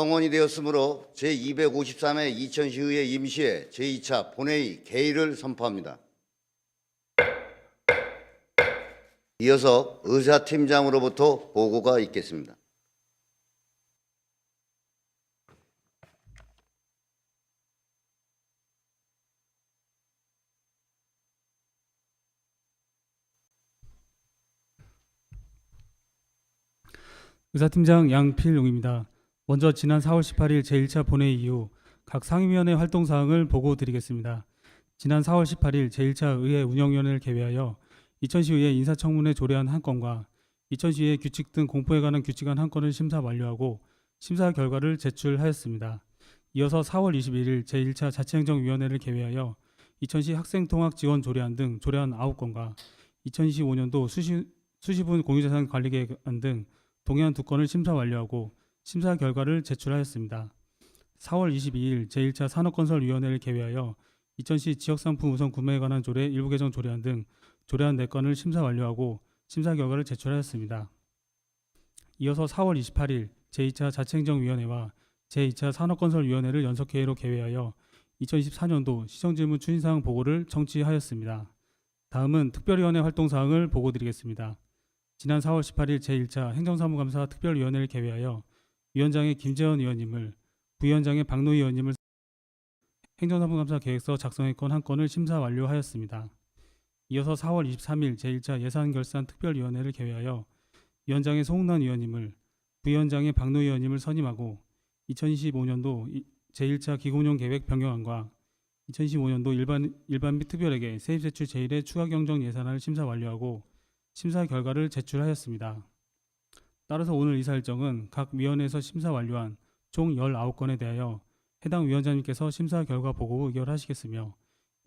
성원이 되었으므로 제253회 이천시의회 임시회 제2차 본회의 개의를 선포합니다. 이어서 의사팀장으로부터 보고가 있겠습니다. 의사팀장 양필용입니다. 먼저 지난 4월 18일 제1차 본회의 이후 각 상임위원회 활동 사항을 보고드리겠습니다. 지난 4월 18일 제1차 의회 운영위원회를 개회하여 이천시의회 인사청문회 조례안 한 건과 이천시의회 규칙 등 공포에 관한 규칙안 한 건을 심사 완료하고 심사 결과를 제출하였습니다. 이어서 4월 21일 제1차 자치행정위원회를 개회하여 이천시 학생통학 지원 조례안 등 조례안 9건과 2025년도 수시분 공유자산 관리계획안 등 동의안 2건을 심사 완료하고 심사 결과를 제출하였습니다. 4월 22일 제1차 산업건설위원회를 개회하여 이천시 지역상품 우선 구매에 관한 조례 일부 개정 조례안 등 조례안 4건을 심사 완료하고 심사 결과를 제출하였습니다. 이어서 4월 28일 제2차 자치행정위원회와 제2차 산업건설위원회를 연석회의로 개회하여 2024년도 시정질문 추진사항 보고를 청취하였습니다. 다음은 특별위원회 활동사항을 보고드리겠습니다. 지난 4월 18일 제1차 행정사무감사 특별위원회를 개회하여 위원장의 김재원 의원님을, 부위원장의 박노희 의원님을 행정사무감사 계획서 작성의건 한 건을 심사 완료하였습니다. 이어서 4월 23일 제1차 예산결산 특별위원회를 개회하여 위원장의 송웅란 의원님을, 부위원장의 박노희 의원님을 선임하고 2025년도 제1차 기금운용 계획 변경안과 2025년도 일반 및 특별에게 세입세출 제1회 추가 경정 예산안을 심사 완료하고 심사 결과를 제출하였습니다. 따라서 오늘 이사 일정은 각 위원회에서 심사 완료한 총 19건에 대하여 해당 위원장님께서 심사 결과 보고 의결하시겠으며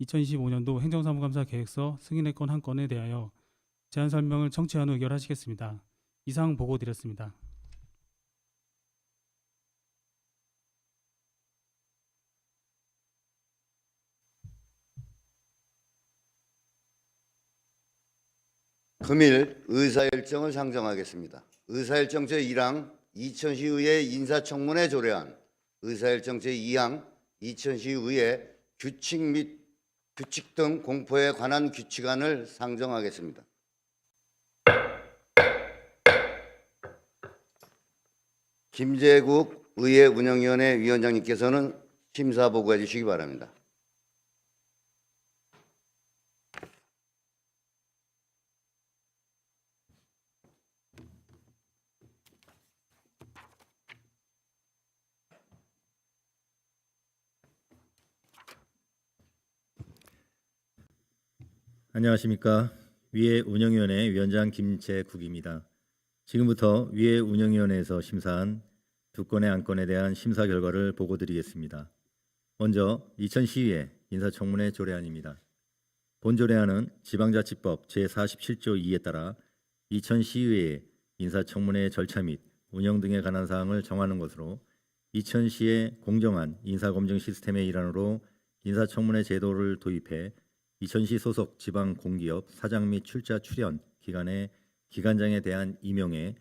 2025년도 행정사무감사 계획서 승인의 건 한 건에 대하여 제안 설명을 청취한 후 의결하시겠습니다. 이상 보고 드렸습니다. 금일 의사일정을 상정하겠습니다. 의사일정 제1항 이천시의회 인사청문회 조례안, 의사일정 제2항 이천시의회 규칙 등 공포에 관한 규칙안을 상정하겠습니다. 김재국 의회 운영위원회 위원장님께서는 심사 보고해 주시기 바랍니다. 안녕하십니까. 위회 운영위원회 위원장 김재국입니다. 지금부터 위회 운영위원회에서 심사한 2건의 안건에 대한 심사 결과를 보고드리겠습니다. 먼저 이천시의회 인사청문회 조례안입니다. 본 조례안은 지방자치법 제47조 2에 따라 이천시의회의 인사청문회 절차 및 운영 등에 관한 사항을 정하는 것으로 이천시의 공정한 인사검증 시스템의 일환으로 인사청문회 제도를 도입해 이천시 소속 지방 공기업 사장 및 출자 출연 기관의 기관장에 대한 임용에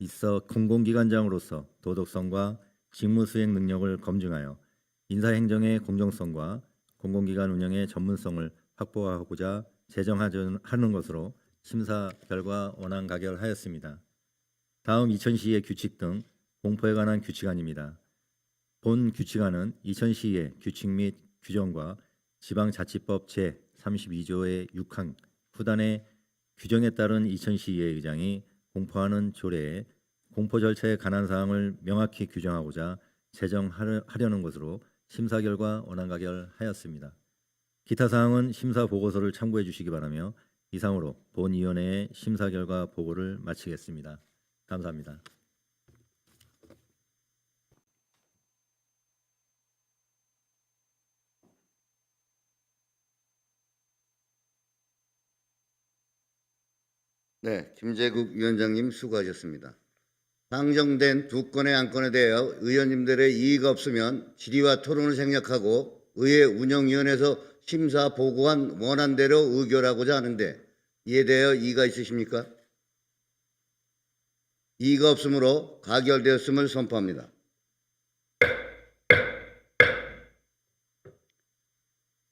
있어 공공기관장으로서 도덕성과 직무수행 능력을 검증하여 인사행정의 공정성과 공공기관 운영의 전문성을 확보하고자 제정하는 것으로 심사 결과 원안 가결하였습니다. 다음 이천시의 규칙 등 공포에 관한 규칙안입니다. 본 규칙안은 이천시의 규칙 및 규정과 지방자치법 제32조의 6항 후단의 규정에 따른 이천시의회 의장이 공포하는 조례에 공포 절차에 관한 사항을 명확히 규정하고자 제정하려는 것으로 심사 결과 원안 가결하였습니다. 기타 사항은 심사 보고서를 참고해 주시기 바라며 이상으로 본 위원회의 심사 결과 보고를 마치겠습니다. 감사합니다. 네, 김재국 위원장님 수고하셨습니다. 상정된 2건의 안건에 대하여 의원님들의 이의가 없으면 질의와 토론을 생략하고 의회 운영위원회에서 심사 보고한 원안대로 의결하고자 하는데 이에 대하여 이의가 있으십니까? 이의가 없으므로 가결되었음을 선포합니다.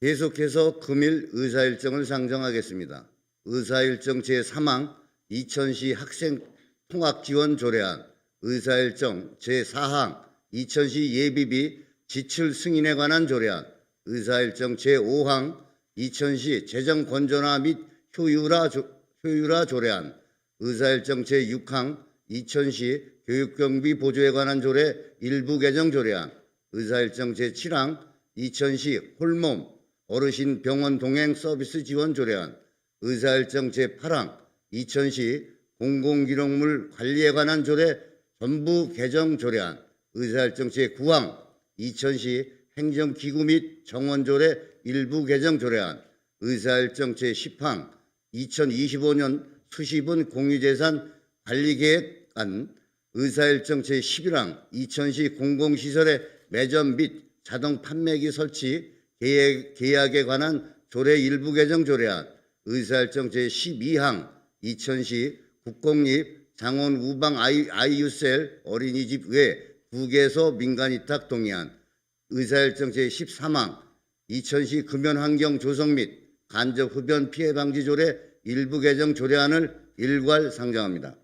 계속해서 금일 의사일정을 상정하겠습니다. 의사일정 제3항 2000시 학생 통학지원 조례안, 의사일정 제4항 2000시 예비비 지출 승인에 관한 조례안, 의사일정 제5항 2000시 재정 건전화 및 효율화 조례안, 의사일정 제6항 2000시 교육경비 보조에 관한 조례 일부 개정 조례안, 의사일정 제7항 2000시 홀몸 어르신 병원 동행 서비스 지원 조례안, 의사일정 제8항 2000시 공공기록물 관리에 관한 조례 전부 개정 조례안, 의사일정 제9항 2000시 행정기구 및 정원조례 일부 개정 조례안, 의사일정 제10항 2025년 수시분 공유재산 관리계획안, 의사일정 제11항 2000시 공공시설의 매점 및 자동 판매기 설치 계약에 관한 조례 일부 개정 조례안, 의사일정 제12항 2000시 국공립 장원 우방 아이유셀 어린이집 외 2개소 민간위탁 동의안, 의사일정 제13항 2000시 금연환경 조성 및 간접 흡연 피해 방지 조례 일부 개정 조례안을 일괄 상정합니다.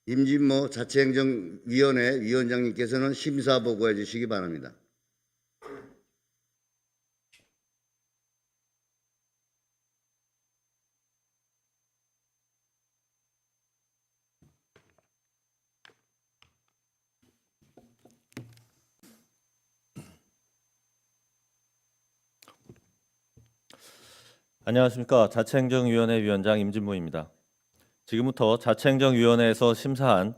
임진모 자치행정위원회 위원장님께서는 심사 보고해 주시기 바랍니다. 안녕하십니까. 자치행정위원회 위원장 임진모입니다. 지금부터 자치행정위원회에서 심사한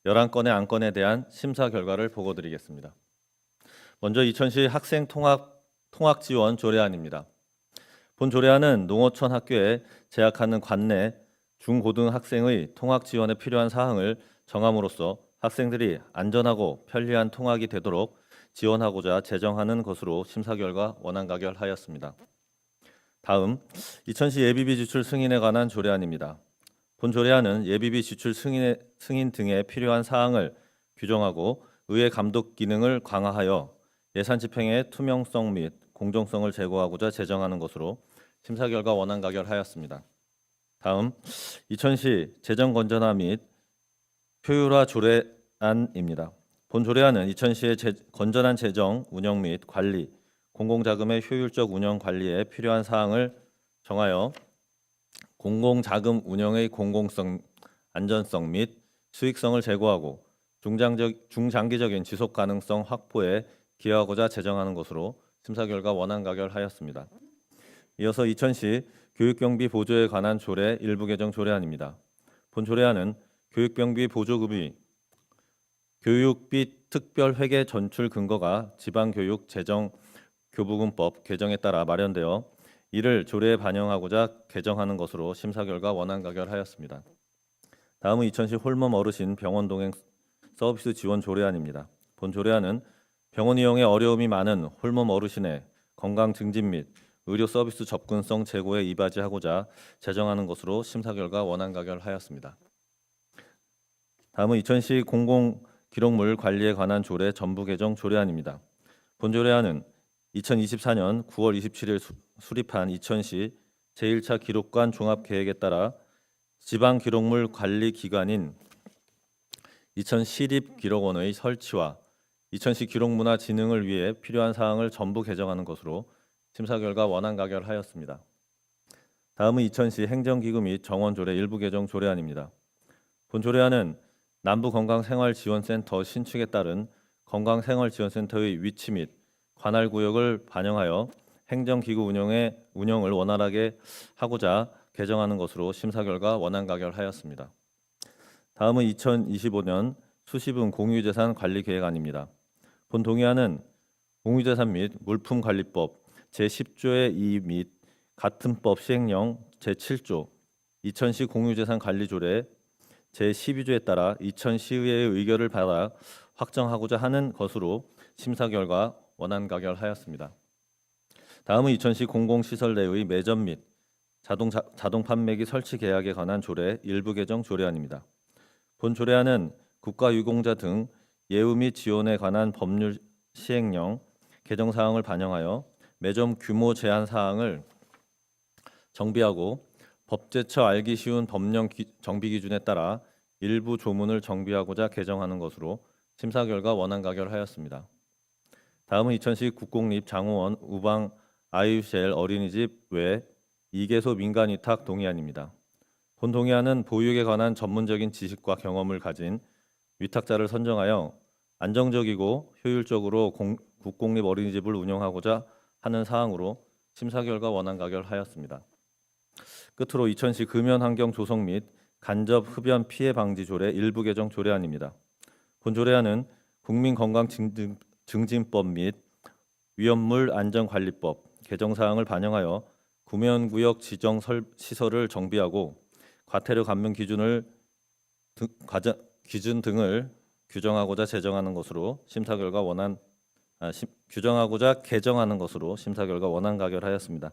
11건의 안건에 대한 심사 결과를 보고드리겠습니다. 먼저 2000시 학생 통학 지원 조례안입니다. 본 조례안은 농어촌 학교에 재학하는 관내 중고등학생의 통학 지원에 필요한 사항을 정함으로써 학생들이 안전하고 편리한 통학이 되도록 지원하고자 제정하는 것으로 심사 결과 원안 가결하였습니다. 다음 2000시 예비비 지출 승인에 관한 조례안입니다. 본 조례안은 예비비 지출 승인 등에 필요한 사항을 규정하고 의회 감독 기능을 강화하여 예산 집행의 투명성 및 공정성을 제고하고자 제정하는 것으로 심사 결과 원안 가결하였습니다. 다음 2000시 재정 건전화 및 효율화 조례안입니다. 본 조례안은 2000시의 건전한 재정 운영 및 관리, 공공자금의 효율적 운영 관리에 필요한 사항을 정하여 공공자금 운영의 공공성, 안전성 및 수익성을 제고하고 중장기적인 지속 가능성 확보에 기여하고자 제정하는 것으로 심사 결과 원안 가결하였습니다. 이어서 2000시 교육경비 보조에 관한 조례 일부 개정 조례안입니다. 본 조례안은 교육경비 보조금이 교육비 특별회계 전출 근거가 지방교육 재정 교부금법 개정에 따라 마련되어 이를 조례에 반영하고자 개정하는 것으로 심사 결과 원안 가결하였습니다. 다음은 2000시 홀몸 어르신 병원 동행 서비스 지원 조례안입니다. 본 조례안은 병원 이용에 어려움이 많은 홀몸 어르신의 건강 증진 및 의료 서비스 접근성 제고에 이바지하고자 제정하는 것으로 심사 결과 원안 가결하였습니다. 다음은 2000시 공공 기록물 관리에 관한 조례 전부 개정 조례안입니다. 본 조례안은 2024년 9월 27일 수립한 2000시 제1차 기록관 종합계획에 따라 지방기록물 관리기관인 20시립기록원의 설치와 2000시 기록문화 진흥을 위해 필요한 사항을 전부 개정하는 것으로 심사 결과 원안 가결하였습니다. 다음은 2000시 행정기구 및 정원조례 일부 개정 조례안입니다. 본 조례안은 남부건강생활지원센터 신축에 따른 건강생활지원센터의 위치 및 관할구역을 반영하여 행정기구 운영을 원활하게 하고자 개정하는 것으로 심사 결과 원안 가결하였습니다. 다음은 2025년 수시분 공유재산 관리계획안입니다. 본 동의안은 공유재산 및 물품관리법 제10조의 2 및 같은 법 시행령 제7조 2000시 공유재산 관리조례 제12조에 따라 2000시의회의 의결을 받아 확정하고자 하는 것으로 심사 결과 원안 가결하였습니다. 다음은 2000시 공공시설 내의 매점 및 자동 판매기 설치 계약에 관한 조례 일부 개정 조례안입니다. 본 조례안은 국가유공자 등 예우 및 지원에 관한 법률 시행령 개정 사항을 반영하여 매점 규모 제한 사항을 정비하고 법제처 알기 쉬운 법령 정비 기준에 따라 일부 조문을 정비하고자 개정하는 것으로 심사 결과 원안 가결하였습니다. 다음은 이천시 국공립 장호원 우방 아이유쉘 어린이집 외 2개소 민간위탁 동의안입니다. 본 동의안은 보육에 관한 전문적인 지식과 경험을 가진 위탁자를 선정하여 안정적이고 효율적으로 국공립 어린이집을 운영하고자 하는 사항으로 심사 결과 원안 가결하였습니다. 끝으로 이천시 금연환경 조성 및 간접 흡연 피해 방지 조례 일부 개정 조례안입니다. 본 조례안은 국민건강증진법 및 위험물 안전관리법 개정 사항을 반영하여 구면구역 지정 시설을 정비하고 과태료 감면 기준 등을 규정하고자 제정하는 것으로 심사 결과 규정하고자 개정하는 것으로 심사 결과 원안 가결하였습니다.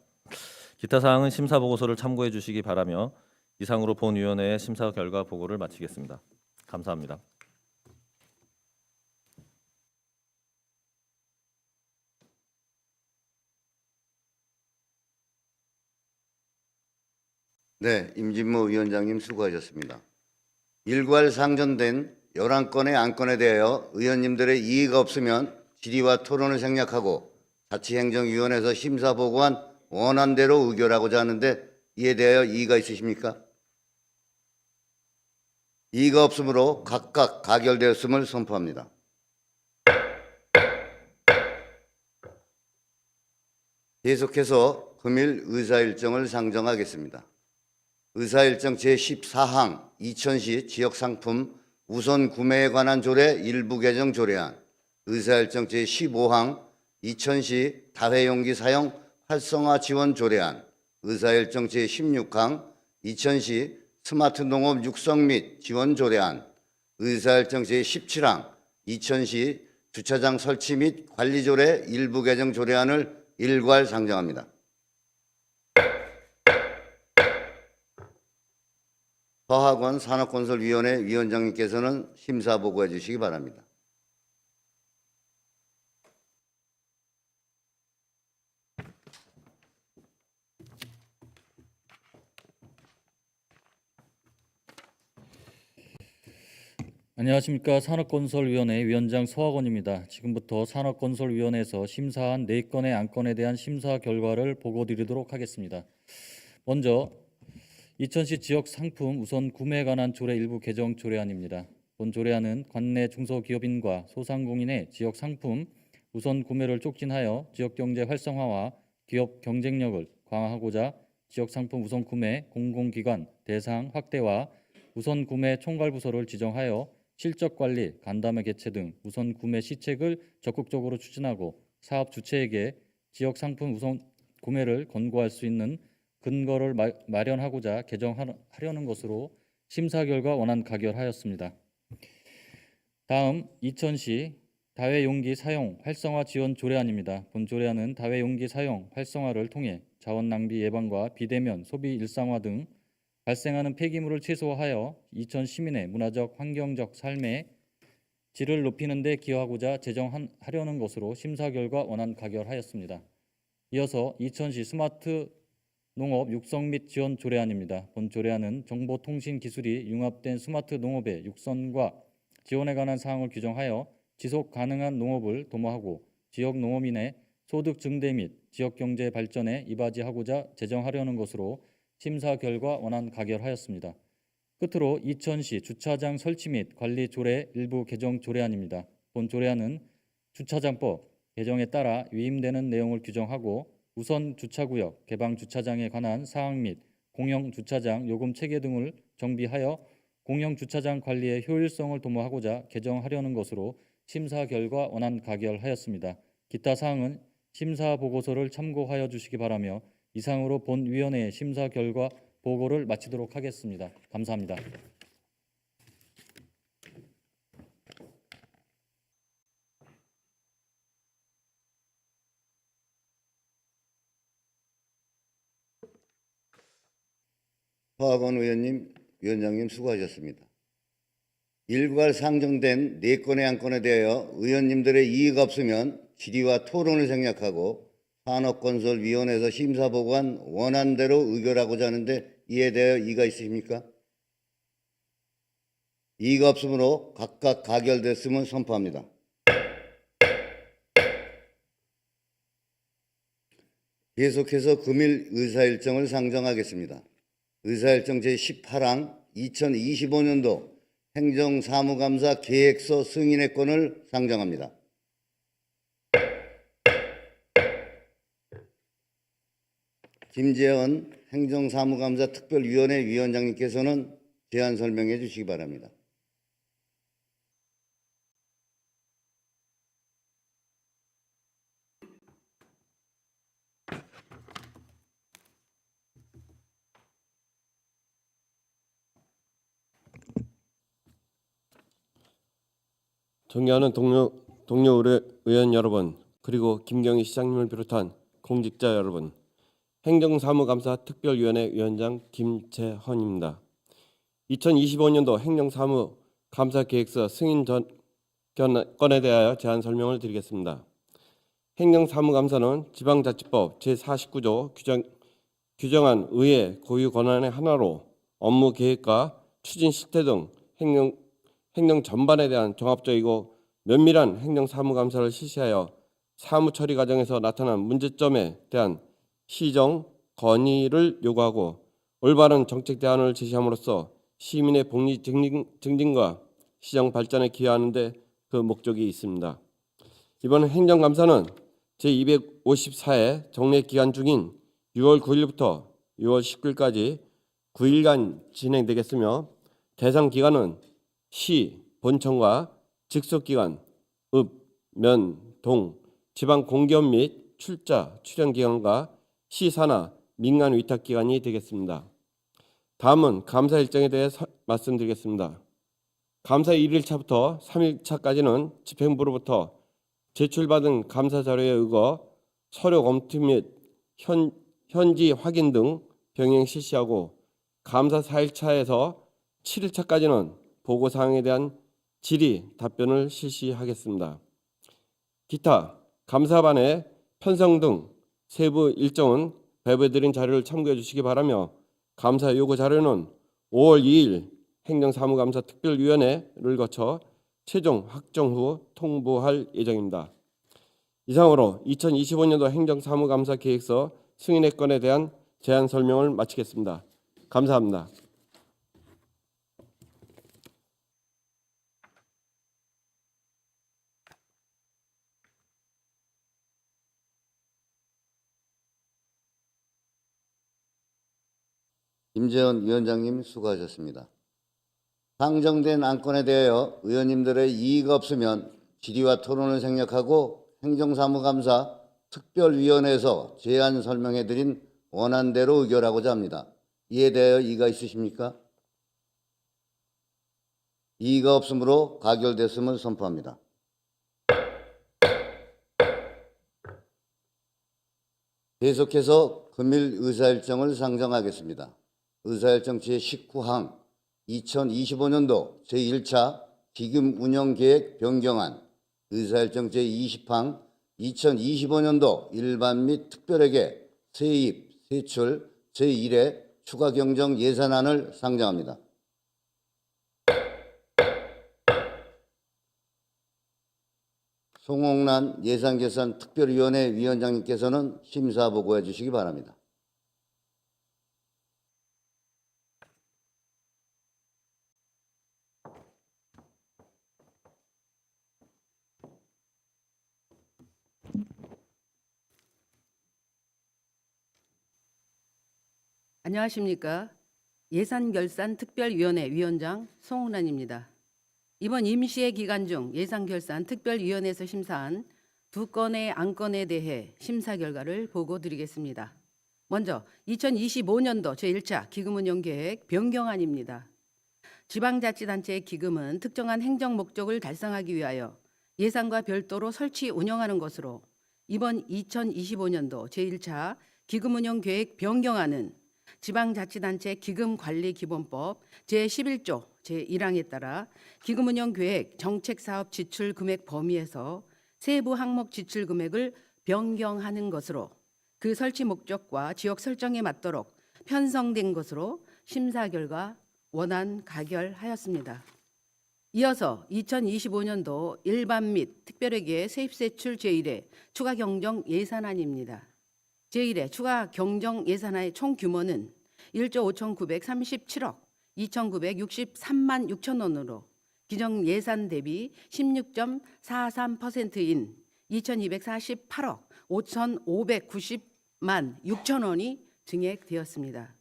기타 사항은 심사 보고서를 참고해 주시기 바라며 이상으로 본위원회의 심사 결과 보고를 마치겠습니다. 감사합니다. 네, 임진모 위원장님 수고하셨습니다. 일괄 상정된 11건의 안건에 대하여 의원님들의 이의가 없으면 질의와 토론을 생략하고 자치행정위원회에서 심사 보고한 원안대로 의결하고자 하는데 이에 대하여 이의가 있으십니까? 이의가 없으므로 각각 가결되었음을 선포합니다. 계속해서 금일 의사일정을 상정하겠습니다. 의사일정 제14항 이천시 지역상품 우선 구매에 관한 조례 일부 개정 조례안, 의사일정 제15항 이천시 다회용기 사용 활성화 지원 조례안, 의사일정 제16항 이천시 스마트 농업 육성 및 지원 조례안, 의사일정 제17항 이천시 주차장 설치 및 관리 조례 일부 개정 조례안을 일괄 상정합니다. 서학원 산업건설위원회 위원장님께서는 심사 보고해 주시기 바랍니다. 안녕하십니까. 산업건설위원회 위원장 서학원입니다. 지금부터 산업건설위원회에서 심사한 4건의 안건에 대한 심사 결과를 보고드리도록 하겠습니다. 먼저 이천시 지역 상품 우선 구매에 관한 조례 일부 개정 조례안입니다. 본 조례안은 관내 중소기업인과 소상공인의 지역 상품 우선 구매를 촉진하여 지역경제 활성화와 기업 경쟁력을 강화하고자 지역 상품 우선 구매 공공기관 대상 확대와 우선 구매 총괄부서를 지정하여 실적관리, 간담회 개최 등 우선 구매 시책을 적극적으로 추진하고 사업 주체에게 지역 상품 우선 구매를 권고할 수 있는 근거를 마련하고자 개정하려는 것으로 심사 결과 원안 가결하였습니다. 다음 이천시 다회용기 사용 활성화 지원 조례안입니다. 본 조례안은 다회용기 사용 활성화를 통해 자원 낭비 예방과 비대면 소비 일상화 등 발생하는 폐기물을 최소화하여 이천 시민의 문화적 환경적 삶의 질을 높이는 데 기여하고자 제정하려는 것으로 심사 결과 원안 가결하였습니다. 이어서 이천시 스마트 농업 육성 및 지원 조례안입니다. 본 조례안은 정보통신 기술이 융합된 스마트 농업의 육성과 지원에 관한 사항을 규정하여 지속 가능한 농업을 도모하고 지역 농업인의 소득 증대 및 지역 경제 발전에 이바지하고자 제정하려는 것으로 심사 결과 원안 가결하였습니다. 끝으로 이천시 주차장 설치 및 관리 조례 일부 개정 조례안입니다. 본 조례안은 주차장법 개정에 따라 위임되는 내용을 규정하고 우선 주차구역, 개방 주차장에 관한 사항 및 공영 주차장 요금 체계 등을 정비하여 공영 주차장 관리의 효율성을 도모하고자 개정하려는 것으로 심사 결과 원안 가결하였습니다. 기타 사항은 심사 보고서를 참고하여 주시기 바라며 이상으로 본 위원회의 심사 결과 보고를 마치도록 하겠습니다. 감사합니다. 서학원 위원장님 수고하셨습니다. 일괄 상정된 4건의 안건에 대하여 의원님들의 이의가 없으면 질의와 토론을 생략하고 산업건설위원회에서 심사보고한 원안대로 의결하고자 하는데 이에 대하여 이의가 있으십니까? 이의가 없으므로 각각 가결됐음을 선포합니다. 계속해서 금일 의사일정을 상정하겠습니다. 의사일정 제18항 2025년도 행정사무감사 계획서 승인의 건을 상정합니다. 김재원 행정사무감사 특별위원회 위원장님께서는 제안 설명해 주시기 바랍니다. 존경하는 동료 의원 여러분, 그리고 김경희 시장님을 비롯한 공직자 여러분, 행정사무감사 특별위원회 위원장 김재헌입니다. 2025년도 행정사무감사계획서 승인 건에 대하여 제안 설명을 드리겠습니다. 행정사무감사는 지방자치법 제49조 규정한 의회 고유 권한의 하나로 업무 계획과 추진 실태 등 행정 전반에 대한 종합적이고 면밀한 행정사무감사를 실시하여 사무 처리 과정에서 나타난 문제점에 대한 시정, 건의를 요구하고 올바른 정책 대안을 제시함으로써 시민의 복리 증진과 시정 발전에 기여하는 데 그 목적이 있습니다. 이번 행정감사는 제254회 정례 기간 중인 6월 9일부터 6월 19일까지 9일간 진행되겠으며 대상 기간은 시, 본청과 직속기관, 읍, 면, 동, 지방공기업 및 출자, 출연기관과 시사나 민간 위탁기관이 되겠습니다. 다음은 감사 일정에 대해 말씀드리겠습니다. 감사 1일차부터 3일차까지는 집행부로부터 제출받은 감사 자료에 의거 서류 검토 및 현지 확인 등 병행 실시하고 감사 4일차에서 7일차까지는 보고사항에 대한 질의, 답변을 실시하겠습니다. 기타, 감사반의 편성 등 세부 일정은 배부해드린 자료를 참고해 주시기 바라며 감사 요구 자료는 5월 2일 행정사무감사 특별위원회를 거쳐 최종 확정 후 통보할 예정입니다. 이상으로 2025년도 행정사무감사 계획서 승인의 건에 대한 제안 설명을 마치겠습니다. 감사합니다. 김재원 위원장님 수고하셨습니다. 상정된 안건에 대하여 의원님들의 이의가 없으면 질의와 토론을 생략하고 행정사무감사 특별위원회에서 제안 설명해드린 원안대로 의결하고자 합니다. 이에 대하여 이의가 있으십니까? 이의가 없으므로 가결됐음을 선포합니다. 계속해서 금일 의사일정을 상정하겠습니다. 의사일정 제19항 2025년도 제1차 기금운영계획 변경안, 의사일정 제20항 2025년도 일반 및 특별회계 세입, 세출 제1회 추가경정 예산안을 상정합니다. 송홍란 예산결산 특별위원회 위원장님께서는 심사보고해 주시기 바랍니다. 안녕하십니까. 예산결산특별위원회 위원장 송홍란입니다. 이번 임시회 기간 중 예산결산특별위원회에서 심사한 2건의 안건에 대해 심사 결과를 보고드리겠습니다. 먼저 2025년도 제1차 기금운영계획 변경안입니다. 지방자치단체의 기금은 특정한 행정 목적을 달성하기 위하여 예산과 별도로 설치 운영하는 것으로 이번 2025년도 제1차 기금운영계획 변경안은 지방자치단체 기금관리기본법 제11조 제1항에 따라 기금 운영 계획 정책 사업 지출 금액 범위에서 세부 항목 지출 금액을 변경하는 것으로 그 설치 목적과 지역 설정에 맞도록 편성된 것으로 심사 결과 원안 가결하였습니다. 이어서 2025년도 일반 및 특별회계 세입세출 제1회 추가 경정 예산안입니다. 제1회 추가 경정 예산안의 총 규모는 1조 5,937억 2,963만 6천 원으로 기정 예산 대비 16.43%인 2,248억 5,590만 6천 원이 증액되었습니다.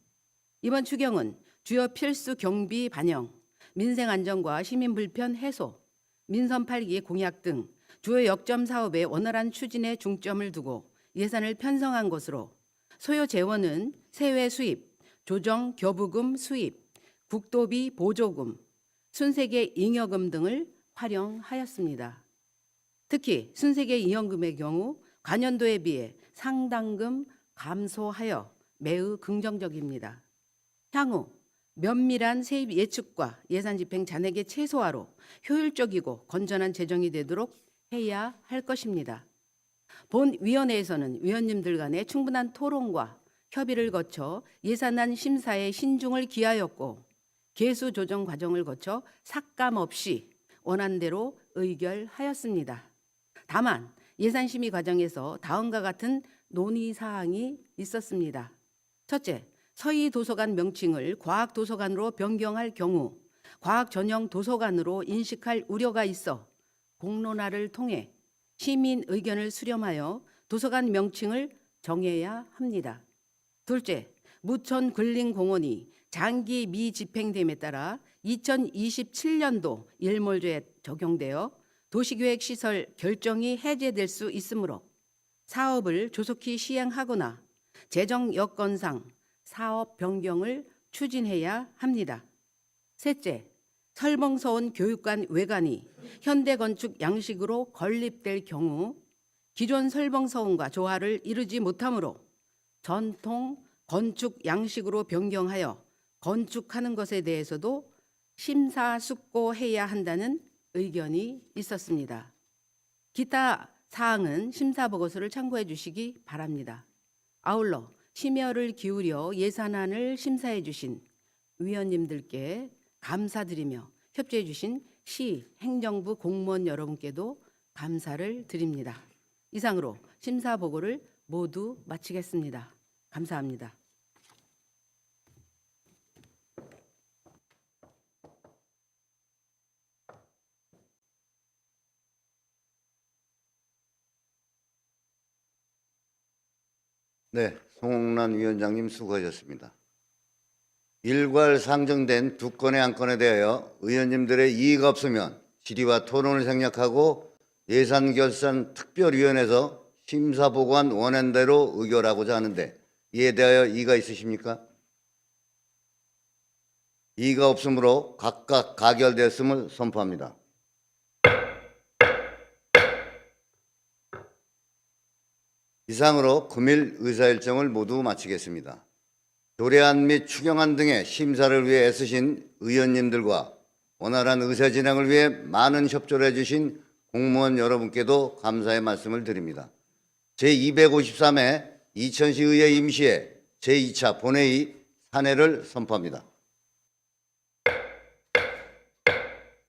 이번 추경은 주요 필수 경비 반영, 민생 안정과 시민 불편 해소, 민선 8기 공약 등 주요 역점 사업의 원활한 추진에 중점을 두고 예산을 편성한 것으로 소요 재원은 세외 수입, 조정 교부금 수입, 국도비 보조금, 순세계 잉여금 등을 활용하였습니다. 특히 순세계 잉여금의 경우 관연도에 비해 상당금 감소하여 매우 긍정적입니다. 향후 면밀한 세입 예측과 예산 집행 잔액의 최소화로 효율적이고 건전한 재정이 되도록 해야 할 것입니다. 본 위원회에서는 위원님들 간의 충분한 토론과 협의를 거쳐 예산안 심사에 신중을 기하였고 개수 조정 과정을 거쳐 삭감 없이 원안대로 의결하였습니다. 다만 예산 심의 과정에서 다음과 같은 논의 사항이 있었습니다. 첫째, 서희 도서관 명칭을 과학 도서관으로 변경할 경우 과학 전용 도서관으로 인식할 우려가 있어 공론화를 통해 시민 의견을 수렴하여 도서관 명칭을 정해야 합니다. 둘째, 무천 근린공원이 장기 미집행됨에 따라 2027년도 일몰제에 적용되어 도시계획시설 결정이 해제될 수 있으므로 사업을 조속히 시행하거나 재정 여건상 사업 변경을 추진해야 합니다. 셋째, 설봉서원 교육관 외관이 현대건축 양식으로 건립될 경우 기존 설봉서원과 조화를 이루지 못하므로 전통 건축 양식으로 변경하여 건축하는 것에 대해서도 심사숙고해야 한다는 의견이 있었습니다. 기타 사항은 심사보고서를 참고해 주시기 바랍니다. 아울러 심혈을 기울여 예산안을 심사해 주신 위원님들께 감사드리며 협조해 주신 시, 행정부 공무원 여러분께도 감사를 드립니다. 이상으로 심사보고를 모두 마치겠습니다. 감사합니다. 네, 송홍란 위원장님 수고하셨습니다. 일괄 상정된 두 건의 안건에 대하여 의원님들의 이의가 없으면 질의와 토론을 생략하고 예산결산 특별위원회에서 심사보고한 원안대로 의결하고자 하는데 이에 대하여 이의가 있으십니까? 이의가 없으므로 각각 가결되었음을 선포합니다. 이상으로 금일 의사일정을 모두 마치겠습니다. 조례안 및 추경안 등의 심사를 위해 애쓰신 의원님들과 원활한 의사 진행을 위해 많은 협조를 해주신 공무원 여러분께도 감사의 말씀을 드립니다. 제253회 이천시 의회 임시회 제2차 본회의 산회를 선포합니다.